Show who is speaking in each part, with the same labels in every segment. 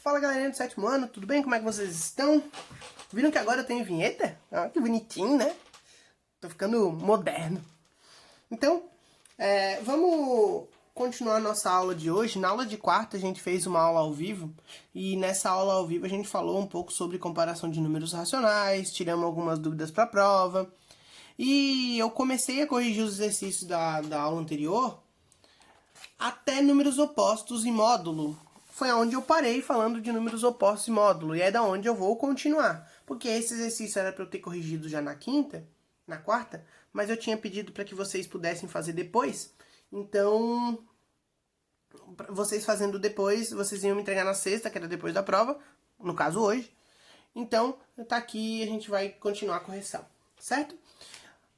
Speaker 1: Fala galerinha do sétimo ano, tudo bem? Como é que vocês estão? Viram que agora eu tenho vinheta? Ah, que bonitinho, né? Tô ficando moderno. Então, vamos continuar nossa aula de hoje. Na aula de quarta a gente fez uma aula ao vivo. E nessa aula ao vivo a gente falou um pouco sobre comparação de números racionais, tiramos algumas dúvidas para a prova. E eu comecei a corrigir os exercícios da aula anterior até números opostos em módulo. Foi onde eu parei falando de números opostos em módulo, e é da onde eu vou continuar. Porque esse exercício era para eu ter corrigido já na quarta, mas eu tinha pedido para que vocês pudessem fazer depois. Então, vocês fazendo depois, vocês iam me entregar na sexta, que era depois da prova, no caso hoje. Então, tá aqui e a gente vai continuar a correção, certo?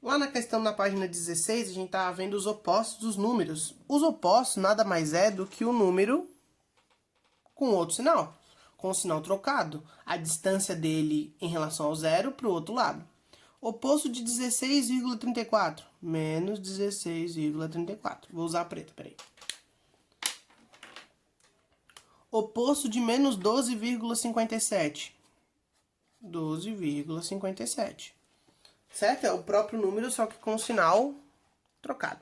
Speaker 1: Lá na questão na página 16, a gente tá vendo os opostos dos números. Os opostos nada mais é do que o número com outro sinal, com o sinal trocado, a distância dele em relação ao zero para o outro lado. Oposto de 16,34, menos 16,34. Vou usar a preta, peraí. Oposto de menos 12,57, 12,57. Certo? É o próprio número, só que com o sinal trocado.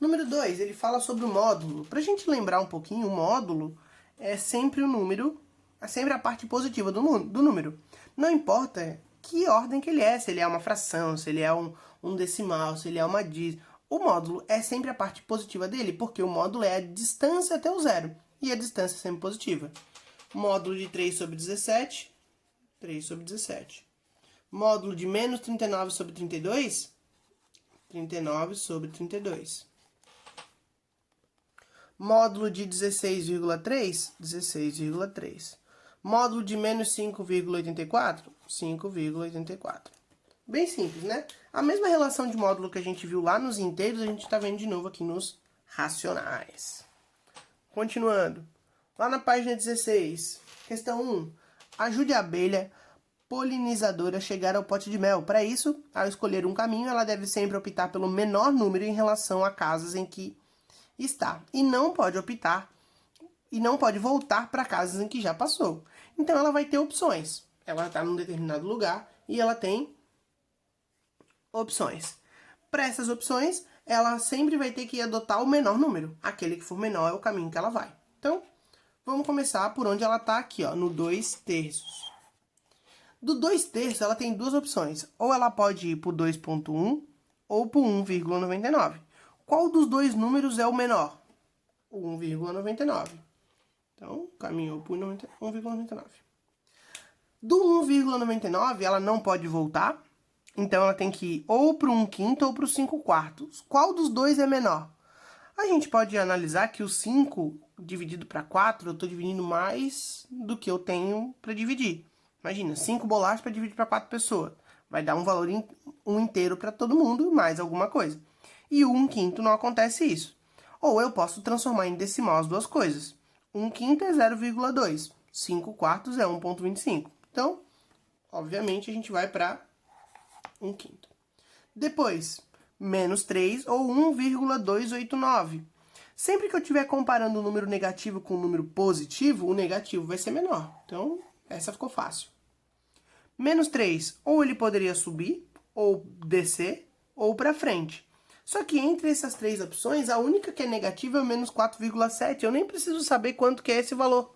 Speaker 1: Número 2, ele fala sobre o módulo. Para a gente lembrar um pouquinho, o módulo é sempre o número, é sempre a parte positiva do número. Não importa que ordem que ele é, se ele é uma fração, se ele é um decimal, se ele é uma dízima. O módulo é sempre a parte positiva dele, porque o módulo é a distância até o zero. E a distância é sempre positiva. Módulo de 3 sobre 17, 3 sobre 17. Módulo de menos 39 sobre 32, 39 sobre 32. Módulo de 16,3, 16,3. Módulo de menos 5,84, 5,84. Bem simples, né? A mesma relação de módulo que a gente viu lá nos inteiros, a gente está vendo de novo aqui nos racionais. Continuando. Lá na página 16, questão 1. Ajude a abelha polinizadora a chegar ao pote de mel. Para isso, ao escolher um caminho, ela deve sempre optar pelo menor número em relação a casas em que está. E não pode voltar para casas em que já passou. Então ela vai ter opções. Ela está num determinado lugar e ela tem opções. Para essas opções, ela sempre vai ter que adotar o menor número. Aquele que for menor é o caminho que ela vai. Então, vamos começar por onde ela está aqui, ó, no 2/3. Do 2/3, ela tem duas opções. Ou ela pode ir para o 2,1 ou para o 1,99. Qual dos dois números é o menor? O 1,99. Então, caminhou para o 1,99. Do 1,99, ela não pode voltar. Então, ela tem que ir ou para o 1/5 ou para o 5/4. Qual dos dois é menor? A gente pode analisar que o 5 dividido para 4, eu estou dividindo mais do que eu tenho para dividir. Imagina, 5 bolachas para dividir para 4 pessoas. Vai dar um valor inteiro para todo mundo, mais alguma coisa. E o 1/5 não acontece isso. Ou eu posso transformar em decimal as duas coisas. 1/5 é 0,2. 5/4 é 1,25. Então, obviamente, a gente vai para 1/5. Depois, menos 3 ou 1,289. Sempre que eu estiver comparando o número negativo com o número positivo, o negativo vai ser menor. Então, essa ficou fácil. Menos 3, ou ele poderia subir, ou descer, ou para frente. Só que entre essas três opções, a única que é negativa é o menos 4,7. Eu nem preciso saber quanto que é esse valor.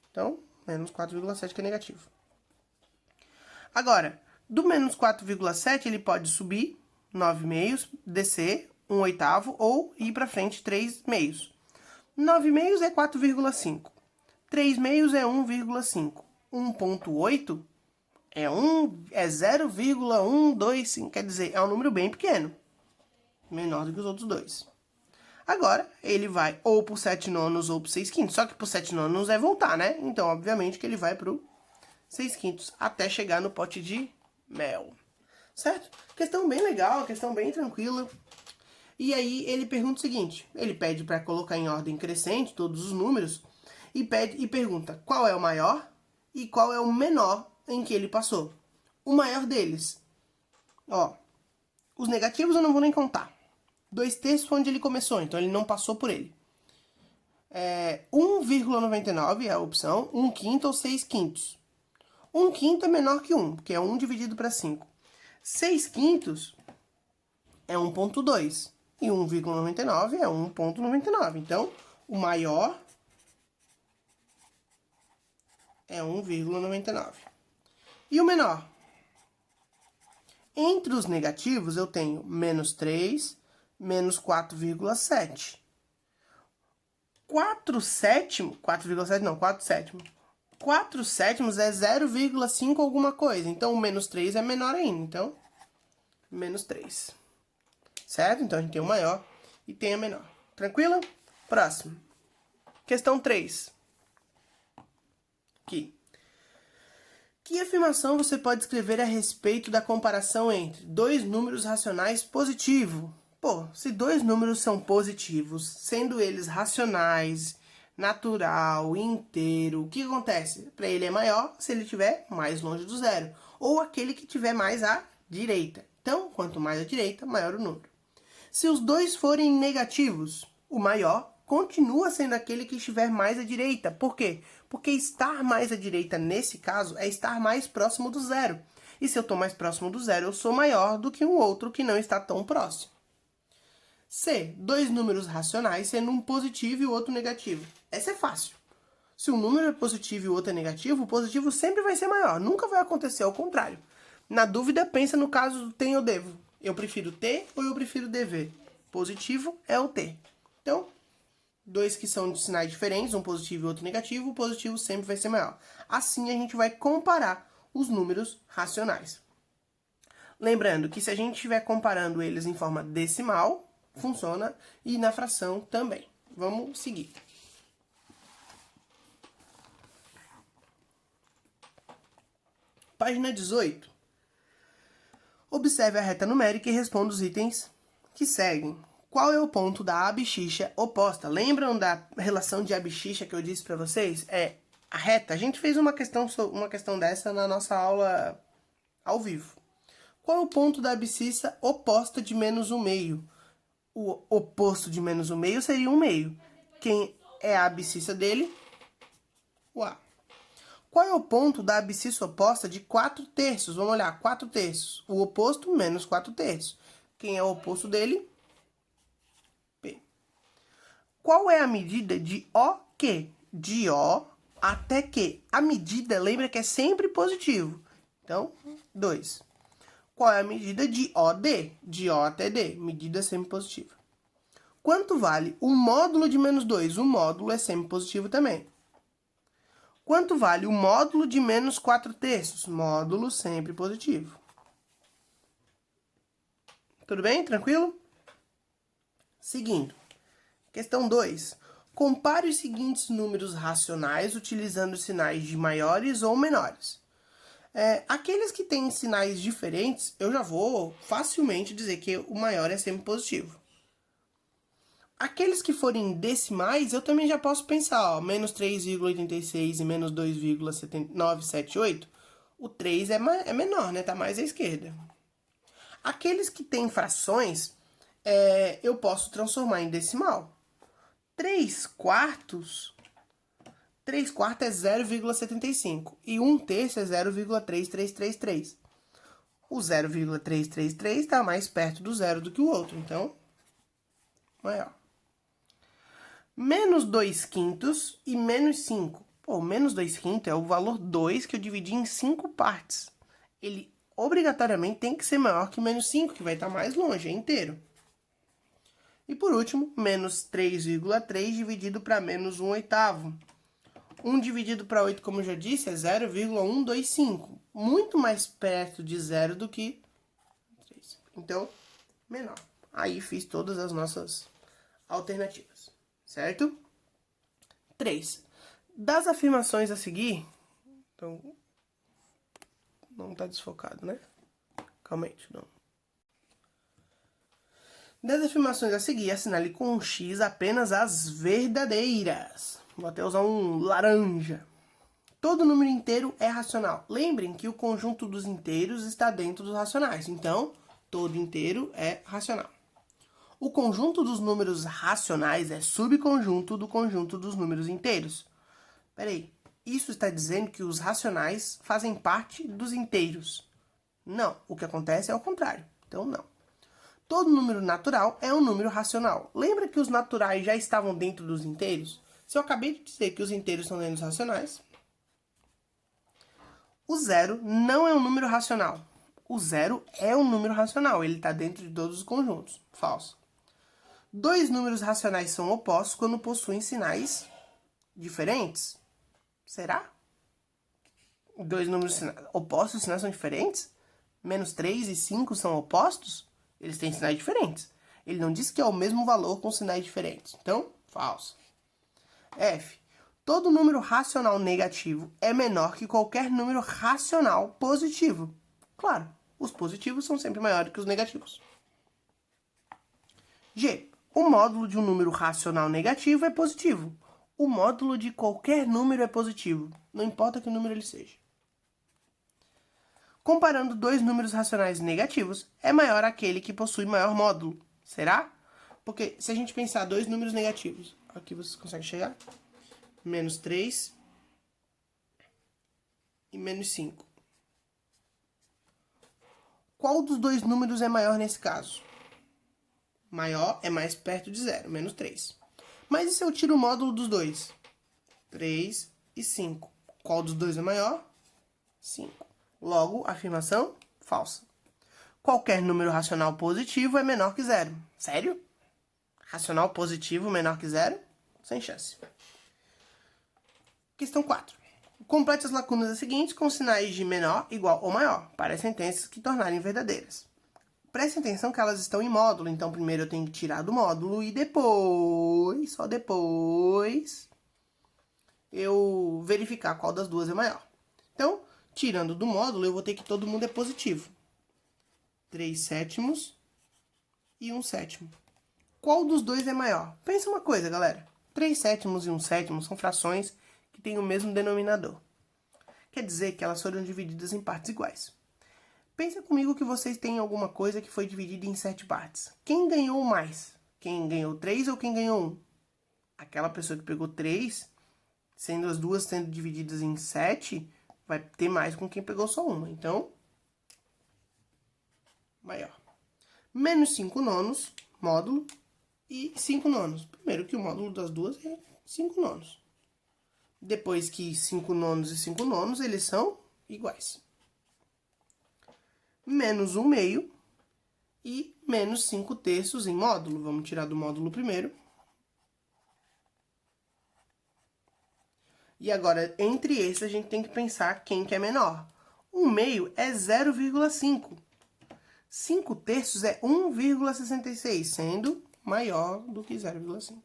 Speaker 1: Então, menos 4,7 que é negativo. Agora, do menos 4,7, ele pode subir 9/2, descer 1/8 ou ir para frente 3/2. 9/2 é 4,5. 3/2 é 1,5. 1,8 é 0,125. Quer dizer, é um número bem pequeno. Menor do que os outros dois. Agora, ele vai ou por 7/9 ou por 6/5. Só que por 7/9 é voltar, né? Então, obviamente, que ele vai pro 6/5 até chegar no pote de mel. Certo? Questão bem legal, questão bem tranquila. E aí ele pergunta o seguinte, ele pede para colocar em ordem crescente todos os números e pergunta qual é o maior e qual é o menor em que ele passou. O maior deles, ó, os negativos eu não vou nem contar. 2/3 foi onde ele começou, então ele não passou por ele. 1,99 é a opção, 1/5 ou 6/5. 1/5 é menor que 1, porque é 1 dividido para 5. 6/5 é 1,2. E 1,99 é 1,99. Então, o maior é 1,99. E o menor? Entre os negativos, eu tenho menos 3, menos 4,7. 4 sétimos, 4,7 não, 4 sétimos. 4 sétimos é 0,5 alguma coisa. Então, o menos 3 é menor ainda. Então, menos 3. Certo? Então, a gente tem o maior e tem a menor. Tranquilo? Próximo. Questão 3. Aqui. Que afirmação você pode escrever a respeito da comparação entre dois números racionais positivos? Pô, se dois números são positivos, sendo eles racionais, natural, inteiro, o que acontece? Para ele é maior se ele estiver mais longe do zero, ou aquele que estiver mais à direita. Então, quanto mais à direita, maior o número. Se os dois forem negativos, o maior continua sendo aquele que estiver mais à direita. Por quê? Porque estar mais à direita, nesse caso, é estar mais próximo do zero. E se eu estou mais próximo do zero, eu sou maior do que um outro que não está tão próximo. C. Dois números racionais, sendo um positivo e o outro negativo. Essa é fácil. Se um número é positivo e o outro é negativo, o positivo sempre vai ser maior. Nunca vai acontecer ao contrário. Na dúvida, pensa no caso do tem ou devo. Eu prefiro ter ou eu prefiro dever? Positivo é o ter. Então, dois que são de sinais diferentes, um positivo e outro negativo, o positivo sempre vai ser maior. Assim, a gente vai comparar os números racionais. Lembrando que se a gente estiver comparando eles em forma decimal, funciona, e na fração também. Vamos seguir. Página 18. Observe a reta numérica e responda os itens que seguem. Qual é o ponto da abscissa oposta? Lembram da relação de abscissa que eu disse para vocês? É a reta. A gente fez uma questão dessa na nossa aula ao vivo. Qual é o ponto da abscissa oposta de menos 1/2? O oposto de menos 1/2 seria 1/2. Quem é a abscissa dele? O A. Qual é o ponto da abscissa oposta de 4/3? Vamos olhar, 4/3. O oposto, menos 4/3. Quem é o oposto dele? P. Qual é a medida de OQ? De O até Q. A medida, lembra que é sempre positivo. Então, 2. Qual é a medida de OD? De O até D. Medida sempre positiva. Quanto vale o módulo de menos 2? O módulo é sempre positivo também. Quanto vale o módulo de menos 4/3? Módulo sempre positivo. Tudo bem? Tranquilo? Seguindo. Questão 2. Compare os seguintes números racionais utilizando sinais de maiores ou menores. Aqueles que têm sinais diferentes, eu já vou facilmente dizer que o maior é sempre positivo. Aqueles que forem decimais, eu também já posso pensar, ó, menos 3,86 e menos 2,978. O 3 é menor, né? Tá mais à esquerda. Aqueles que têm frações, eu posso transformar em decimal. 3/4 é 0,75 e 1/3 é 0,3333. O 0,333 está mais perto do zero do que o outro, então, maior. Menos 2/5 e menos 5. Pô, menos 2/5 é o valor 2 que eu dividi em 5 partes. Ele obrigatoriamente tem que ser maior que menos 5, que vai estar mais longe, é inteiro. E por último, menos 3,3 dividido para menos 1/8. 1 dividido para 8, como eu já disse, é 0,125. Muito mais perto de zero do que 3. Então, menor. Aí fiz todas as nossas alternativas. Certo? 3. Das afirmações a seguir... Então, não está desfocado, né? Calma aí, não. Das afirmações a seguir, assinale com um X apenas as verdadeiras. Vou até usar um laranja. Todo número inteiro é racional. Lembrem que o conjunto dos inteiros está dentro dos racionais. Então, todo inteiro é racional. O conjunto dos números racionais é subconjunto do conjunto dos números inteiros. Peraí, isso está dizendo que os racionais fazem parte dos inteiros. Não, o que acontece é o contrário. Então, não. Todo número natural é um número racional. Lembra que os naturais já estavam dentro dos inteiros? Se eu acabei de dizer que os inteiros estão dentro dos racionais, o zero não é um número racional. O zero é um número racional, ele está dentro de todos os conjuntos. Falso. Dois números racionais são opostos quando possuem sinais diferentes. Será? Dois números opostos, os sinais são diferentes? Menos 3 e 5 são opostos? Eles têm sinais diferentes. Ele não diz que é o mesmo valor com sinais diferentes. Então, falso. F. Todo número racional negativo é menor que qualquer número racional positivo. Claro, os positivos são sempre maiores que os negativos. G. O módulo de um número racional negativo é positivo. O módulo de qualquer número é positivo, não importa que número ele seja. Comparando dois números racionais negativos, é maior aquele que possui maior módulo. Será? Porque se a gente pensar dois números negativos, aqui vocês conseguem chegar? Menos 3 e menos 5. Qual dos dois números é maior nesse caso? Maior é mais perto de zero, menos 3. Mas e se eu tiro o módulo dos dois? 3 e 5. Qual dos dois é maior? 5. Logo, afirmação falsa. Qualquer número racional positivo é menor que zero. Sério? Racional positivo menor que zero? Sem chance. Questão 4. Complete as lacunas seguintes com sinais de menor, igual ou maior, para as sentenças que tornarem verdadeiras. Preste atenção que elas estão em módulo, então primeiro eu tenho que tirar do módulo e depois, só depois, eu verificar qual das duas é maior. Então, tirando do módulo, eu vou ter que todo mundo é positivo. 3 sétimos e 1 sétimo. Qual dos dois é maior? Pensa uma coisa, galera. 3 sétimos e 1 sétimo são frações que têm o mesmo denominador. Quer dizer que elas foram divididas em partes iguais. Pensa comigo que vocês têm alguma coisa que foi dividida em 7 partes. Quem ganhou mais? Quem ganhou 3 ou quem ganhou 1? Aquela pessoa que pegou 3, sendo as duas sendo divididas em 7, vai ter mais com quem pegou só uma. Então, maior. Menos 5 nonos, módulo, e 5 nonos. Primeiro que o módulo das duas é 5 nonos. Depois que 5 nonos e 5 nonos, eles são iguais. Menos 1 meio e menos 5 terços em módulo. Vamos tirar do módulo primeiro. E agora, entre esses, a gente tem que pensar quem que é menor. 1 meio é 0,5. 5 terços é 1,66, sendo maior do que 0,5.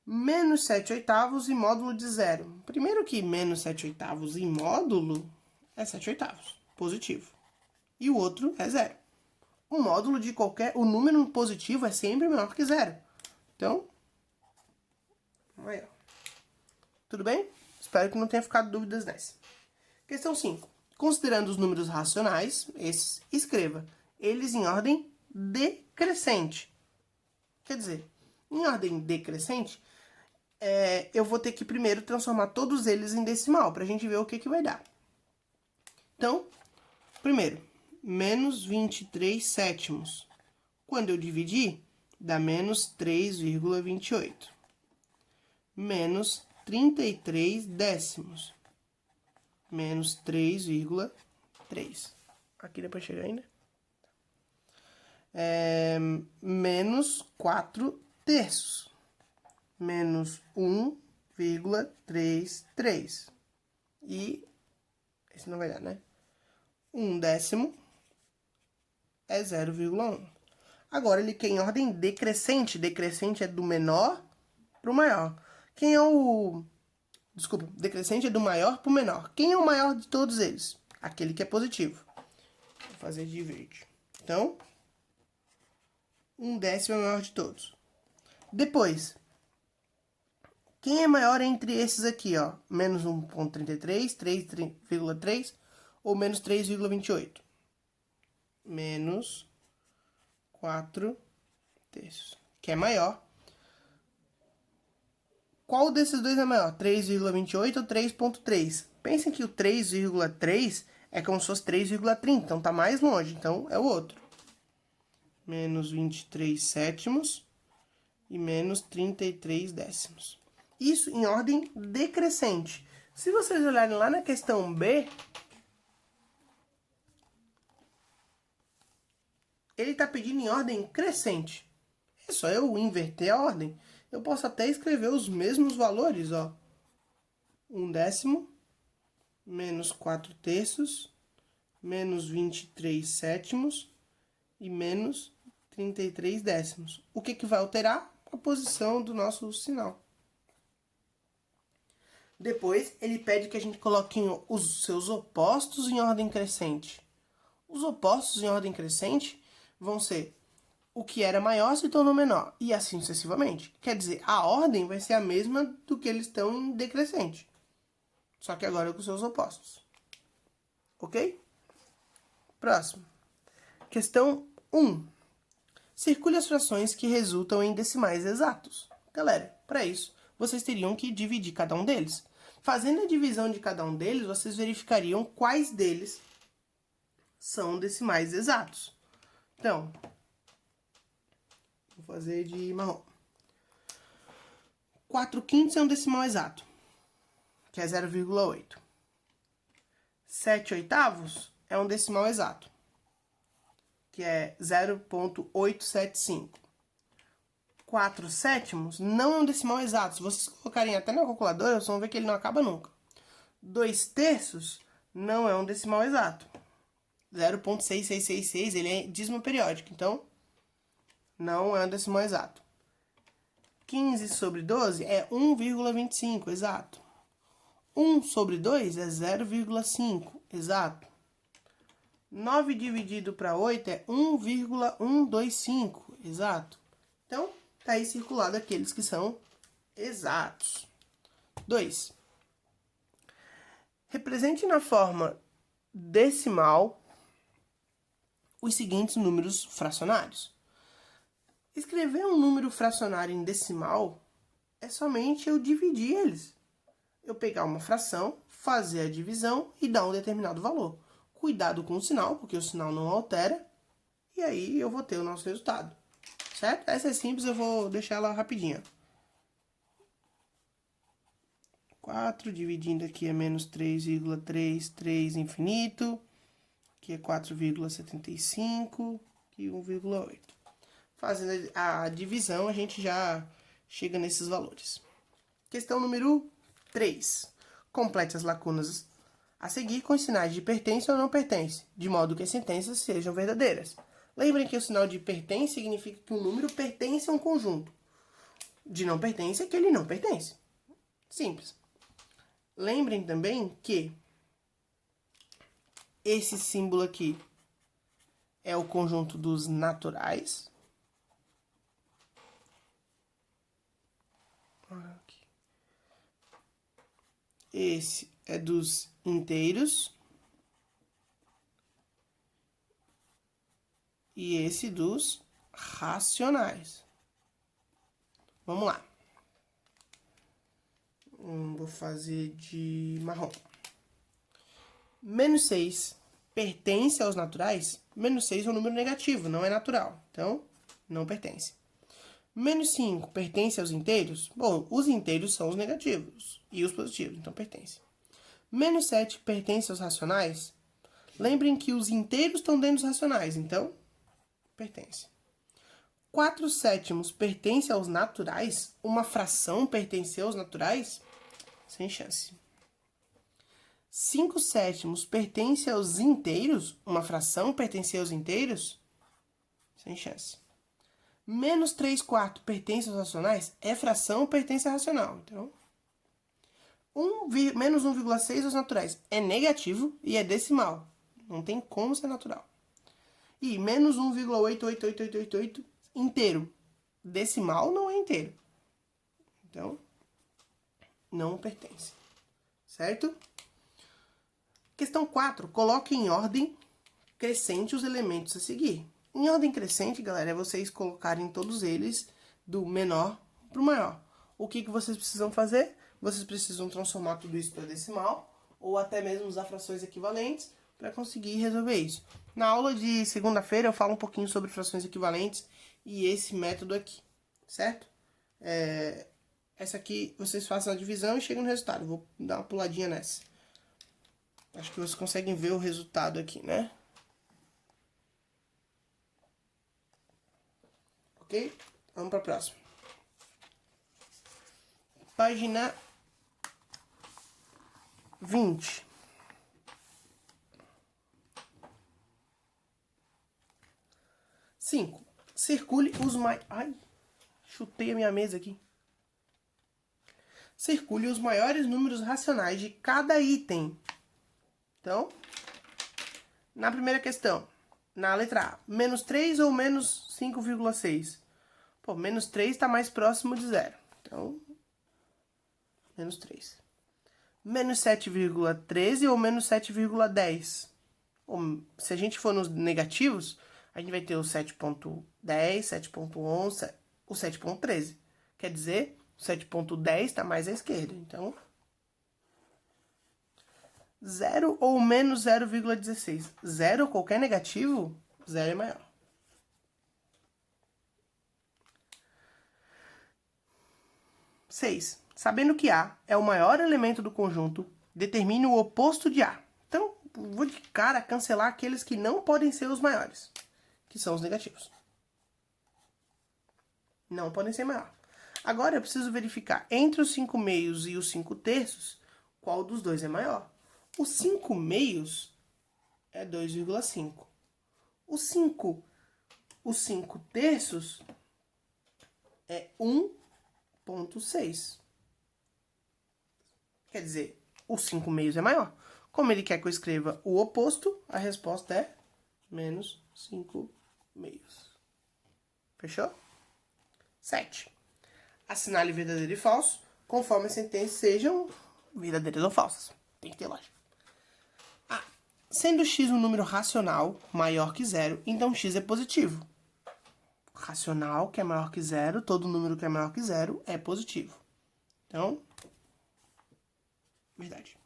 Speaker 1: Menos 7 oitavos e módulo de 0. Primeiro que menos 7 oitavos em módulo é 7 oitavos, positivo. E o outro é 0. O módulo de o número positivo é sempre menor que 0. Então, maior. Tudo bem? Espero que não tenha ficado dúvidas nessa. Questão 5. Considerando os números racionais, esses, escreva eles em ordem decrescente. Quer dizer, em ordem decrescente, eu vou ter que primeiro transformar todos eles em decimal, para a gente ver o que vai dar. Então, primeiro, menos 23 sétimos. Quando eu dividir, dá menos 3,28. Menos 33 décimos. Menos 3,3. Aqui dá para chegar ainda? Menos 4 terços. Menos 1,33. E esse não vai dar, né? 1 décimo é 0,1. Agora, ele quer em ordem decrescente. Decrescente é do menor para o maior. Quem é o... Desculpa, decrescente é do maior para o menor. Quem é o maior de todos eles? Aquele que é positivo. Vou fazer de verde. Então, 1 décimo é o maior de todos. Depois, quem é maior entre esses aqui, ó? Menos 1,33, 3,3 ou menos 3,28? Menos 4 terços, que é maior. Qual desses dois é maior? 3,28 ou 3,3? Pensem que o 3,3 é como se fosse 3,30, então tá mais longe, então é o outro. Menos 23 sétimos e menos 33 décimos. Isso em ordem decrescente. Se vocês olharem lá na questão B, ele está pedindo em ordem crescente. É só eu inverter a ordem. Eu posso até escrever os mesmos valores, ó. 1 décimo, menos 4 terços, menos 23 sétimos e menos 33 décimos. O que vai alterar? A posição do nosso sinal. Depois, ele pede que a gente coloque os seus opostos em ordem crescente. Os opostos em ordem crescente vão ser o que era maior se tornou menor, e assim sucessivamente. Quer dizer, a ordem vai ser a mesma do que eles estão em decrescente. Só que agora com seus opostos. Ok? Próximo. Questão 1. Circule as frações que resultam em decimais exatos. Galera, para isso, vocês teriam que dividir cada um deles. Fazendo a divisão de cada um deles, vocês verificariam quais deles são decimais exatos. Então, vou fazer de marrom. 4/5 é um decimal exato, que é 0,8. 7/8 é um decimal exato, que é 0,875. 4/7 não é um decimal exato. Se vocês colocarem até na calculadora, vocês vão ver que ele não acaba nunca. 2 terços não é um decimal exato. 0,6666, ele é dízimo periódico, então não é um decimal exato. 15/12 é 1,25, exato. 1/2 é 0,5, exato. 9 dividido para 8 é 1,125, exato. Então, tá aí circulado aqueles que são exatos. 2. Represente na forma decimal os seguintes números fracionários. Escrever um número fracionário em decimal é somente eu dividir eles. Eu pegar uma fração, fazer a divisão e dar um determinado valor. Cuidado com o sinal, porque o sinal não altera. E aí eu vou ter o nosso resultado. Certo? Essa é simples, eu vou deixar ela rapidinha. 4 dividindo aqui é menos 3,33 infinito. Aqui é 4,75 e 1,8. Fazendo a divisão, a gente já chega nesses valores. Questão número 3. Complete as lacunas a seguir com os sinais de pertence ou não pertence, de modo que as sentenças sejam verdadeiras. Lembrem que o sinal de pertence significa que um número pertence a um conjunto. De não pertence é que ele não pertence. Simples. Lembrem também que esse símbolo aqui é o conjunto dos naturais. Esse é dos inteiros. E esse dos racionais. Vamos lá. Vou fazer de marrom. Menos 6 pertence aos naturais? Menos 6 é um número negativo, não é natural. Então, não pertence. Menos 5 pertence aos inteiros? Bom, os inteiros são os negativos e os positivos, então pertence. Menos 7 pertence aos racionais? Lembrem que os inteiros estão dentro dos racionais, então pertence. 4/7 pertence aos naturais? Uma fração pertence aos naturais? Sem chance. 5/7 pertence aos inteiros? Uma fração pertence aos inteiros? Sem chance. Menos 3/4 pertence aos racionais? É fração ou pertence a racional? Então, menos 1,6 aos naturais é negativo e é decimal. Não tem como ser natural. E menos 1,88888 inteiro. Decimal não é inteiro. Então, não pertence. Certo? Questão 4. Coloque em ordem crescente os elementos a seguir. Em ordem crescente, galera, é vocês colocarem todos eles do menor para o maior. O que vocês precisam fazer? Vocês precisam transformar tudo isso para decimal, ou até mesmo usar frações equivalentes para conseguir resolver isso. Na aula de segunda-feira eu falo um pouquinho sobre frações equivalentes e esse método aqui, certo? Essa aqui vocês façam a divisão e chegam no resultado. Vou dar uma puladinha nessa. Acho que vocês conseguem ver o resultado aqui, né? Ok? Vamos para a próxima. Página 20. Cinco. Circule os maiores... Ai, chutei a minha mesa aqui. Circule os maiores números racionais de cada item. Então, na primeira questão, na letra A, menos 3 ou menos 5,6? Pô, menos 3 está mais próximo de zero. Então, menos 3. Menos 7,13 ou menos 7,10? Se a gente for nos negativos, a gente vai ter o 7,10, 7,11, o 7,13. Quer dizer, o 7,10 está mais à esquerda. Então, 0 ou menos 0,16. 0, qualquer negativo, 0 é maior. Seis. Sabendo que A é o maior elemento do conjunto, determine o oposto de A. Então, vou de cara cancelar aqueles que não podem ser os maiores, que são os negativos. Não podem ser maior. Agora eu preciso verificar entre os 5 meios e os 5 terços, qual dos dois é maior. Os 5 meios é 2,5. Os 5 terços é 1,6. Quer dizer, os 5 meios é maior. Como ele quer que eu escreva o oposto, a resposta é menos 5 meios. Fechou? 7. Assinale verdadeiro e falso, conforme as sentenças sejam verdadeiras ou falsas. Tem que ter lógica. A. Sendo x um número racional maior que zero, então x é positivo. Racional, que é maior que zero, todo número que é maior que zero é positivo. Então, verdade.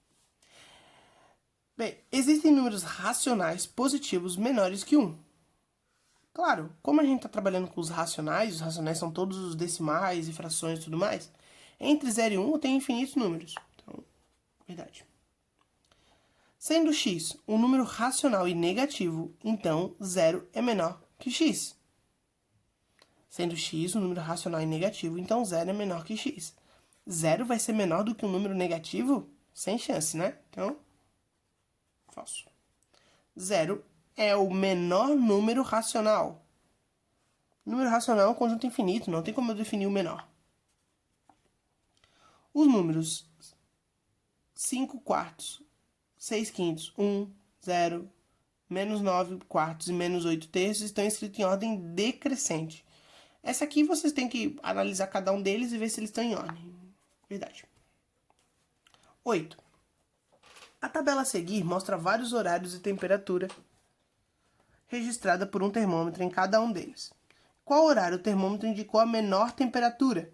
Speaker 1: Bem, existem números racionais positivos menores que 1. Claro, como a gente está trabalhando com os racionais são todos os decimais e frações e tudo mais, entre 0 e 1 tem infinitos números. Então, verdade. Sendo x um número racional e negativo, então 0 é menor que x. Sendo x um número racional e negativo, então 0 é menor que x. 0 vai ser menor do que um número negativo? Sem chance, né? Então, falso. 0 é o menor número racional. Número racional é um conjunto infinito, não tem como eu definir o menor. Os números 5 quartos, 6 quintos, 1, 0, menos 9 quartos e menos 8 terços estão escritos em ordem decrescente. Essa aqui vocês têm que analisar cada um deles e ver se eles estão em ordem. Verdade. 8. A tabela a seguir mostra vários horários e temperatura registrada por um termômetro em cada um deles. Qual horário o termômetro indicou a menor temperatura?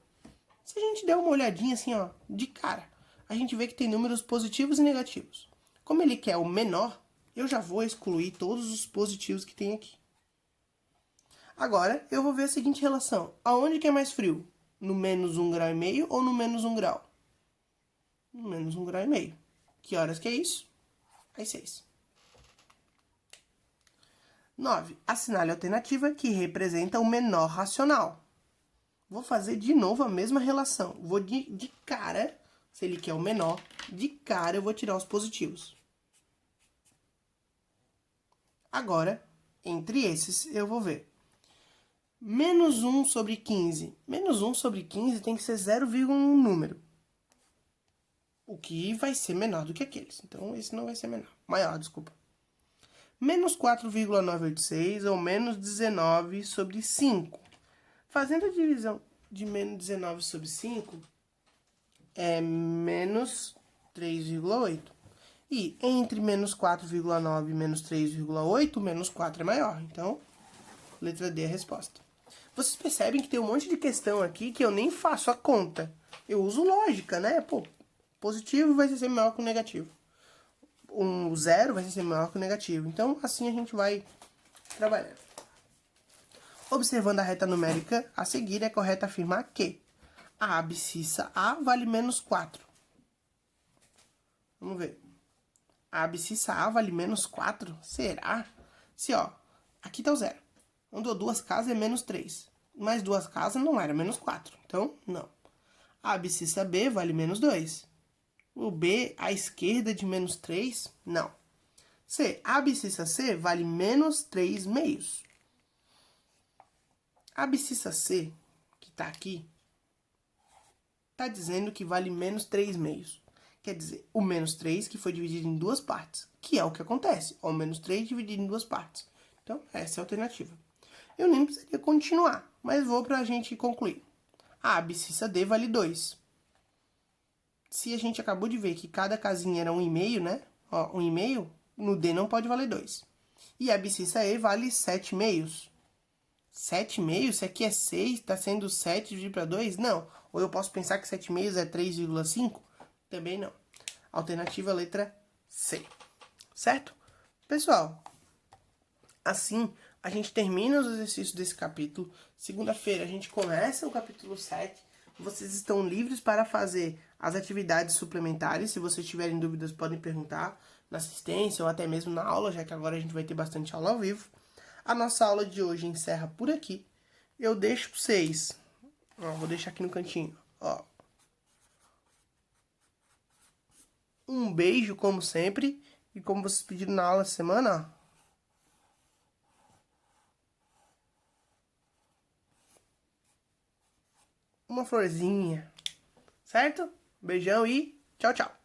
Speaker 1: Se a gente der uma olhadinha assim, ó, de cara, a gente vê que tem números positivos e negativos. Como ele quer o menor, eu já vou excluir todos os positivos que tem aqui. Agora, eu vou ver a seguinte relação. Aonde que é mais frio? No menos 1,5 grau ou no menos 1 grau? No menos 1,5 grau. Que horas que é isso? Às 6. 9. Assinale a alternativa que representa o menor racional. Vou fazer de novo a mesma relação. Vou de cara, se ele quer o menor, de cara eu vou tirar os positivos. Agora, entre esses, eu vou ver. Menos 1 sobre 15. Menos 1 sobre 15 tem que ser 0,1 número. O que vai ser menor do que aqueles. Então, esse não vai ser menor. Maior, desculpa. Menos 4,986 ou menos 19 sobre 5. Fazendo a divisão de menos 19 sobre 5, é menos 3,8. E entre menos 4,9 e menos 3,8, menos 4 é maior. Então, Letra D é a resposta. Vocês percebem que tem um monte de questão aqui que eu nem faço a conta. Eu uso lógica, né? Pô, positivo vai ser sempre maior que o negativo. Um zero vai ser sempre maior que o negativo. Então, assim a gente vai trabalhando. Observando a reta numérica a seguir, é correto afirmar que a abscissa A vale menos 4. Vamos ver. A abscissa A vale menos 4? Será? Se, ó, aqui tá o zero. Um deu duas casas é menos 3. Mais duas casas não era menos 4. Então, não. A abscissa B vale menos 2. O B à esquerda de menos 3? Não. C. A abscissa C vale menos 3 meios. A abscissa C, que tá aqui, tá dizendo que vale menos 3 meios. Quer dizer, o menos 3 que foi dividido em duas partes, que é o que acontece. O menos 3 dividido em duas partes. Então, essa é a alternativa. Eu nem precisaria continuar, mas vou para a gente concluir. A abscissa D vale 2. Se a gente acabou de ver que cada casinha era 1,5, né? Ó, 1,5, no D não pode valer 2. E a abscissa E vale 7 meios. 7 meios? Se aqui é 6, está sendo 7 dividido para 2? Não. Ou eu posso pensar que 7 meios é 3,5? Também não. Alternativa letra C. Certo? Pessoal, assim a gente termina os exercícios desse capítulo. Segunda-feira a gente começa o capítulo 7. Vocês estão livres para fazer as atividades suplementares. Se vocês tiverem dúvidas, podem perguntar na assistência ou até mesmo na aula, já que agora a gente vai ter bastante aula ao vivo. A nossa aula de hoje encerra por aqui. Eu deixo para vocês. Ó, vou deixar aqui no cantinho. Ó. Um beijo, como sempre. E como vocês pediram na aula essa semana, ó. Uma florzinha. Certo? Beijão e tchau, tchau.